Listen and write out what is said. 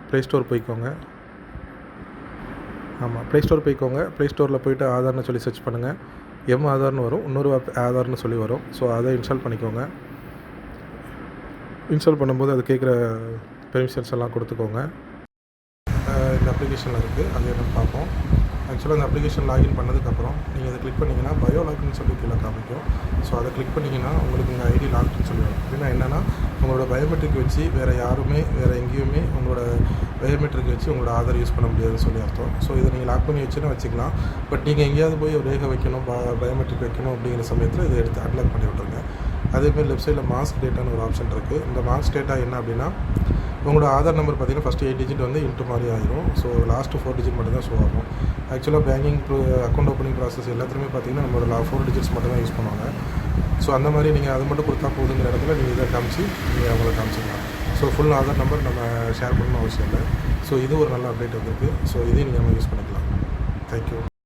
Play store போய்க்கோங்க. ஆமாம், play store போய்க்கோங்க. ப்ளே ஸ்டோரில் போய்ட்டு ஆதார்னு சொல்லி சர்ச் பண்ணுங்கள். ஆதார்னு வரும், இன்னொரு ஆதார்னு சொல்லி வரும். ஸோ அதை இன்ஸ்டால் பண்ணிக்கோங்க. இன்ஸ்டால் பண்ணும்போது அது கேட்குற பெர்மிஷன்ஸ் எல்லாம் கொடுத்துக்கோங்க. இந்த அப்ளிகேஷனில் இருக்குது, அது என்னென்னு பார்ப்போம். ஆக்சுவலாக இந்த அப்ளிகேஷன் லாகின் பண்ணதுக்கப்புறம் நீங்கள் அதை கிளிக் பண்ணிங்கன்னா பயோ லாகின்னு சொல்லி கீழே காமிக்கும். ஸோ அதை கிளிக் பண்ணிங்கன்னா உங்களுக்கு உங்கள் ஐடி லாக்டுன்னு சொல்லி வரும். அப்படின்னா என்னென்னா உங்களோட பயோமெட்ரிக் வச்சு வேறு யாருமே வேறு எங்கேயுமே உங்களோட பயோமெட்ரிக் வச்சு உங்களோட ஆதார் யூஸ் பண்ண முடியாதுன்னு சொல்லி அர்த்தம். ஸோ இதை நீங்கள் லாக் பண்ணி வச்சுன்னா வச்சுக்கலாம். பட் நீங்கள் எங்கேயாவது போய் ரேகை வைக்கணும், பயோமெட்ரிக் வைக்கணும் அப்படிங்கிற சமயத்தில் இதை எடுத்து அன்லாக் பண்ணி விட்ருங்க. அதேமாதிரி லெஃப்ட் சைடில் மாஸ்க் டேட்டான்னு ஒரு ஆப்ஷன் இருக்குது. இந்த மாஸ்க் டேட்டா என்ன அப்படின்னா உங்களோட ஆதார் நம்பர் பார்த்தீங்கன்னா ஃபஸ்ட்டு 8 டிஜிட் வந்து இன்ட்டு மாதிரி ஆயிரும். ஸோ லாஸ்ட்டு 4 டிஜிட் மட்டும் தான் ஷோ ஆகும். ஆக்சுவலாக பேங்கிங் அக்கௌண்ட் ஓப்பனிங் ப்ராசஸ் எல்லாத்துலேயுமே பார்த்தீங்கன்னா நம்மளோட 4 டிஜிட்ஸ் மட்டும் தான் யூஸ் பண்ணுவாங்க. ஸோ அந்த மாதிரி நீங்கள் அது மட்டும் கொடுத்தா போதுங்கிற இடத்துல நீங்கள் இதை காமிச்சு நீங்கள் அவங்கள காமிச்சிக்கலாம். ஸோ ஃபுல் ஆதார் நம்பர் நம்ம ஷேர் பண்ணணும் அவசியம் இல்லை. ஸோ இது ஒரு நல்ல அப்டேட் வந்திருக்கு. ஸோ இதையும் நீங்கள் நம்ம யூஸ் பண்ணிக்கலாம்.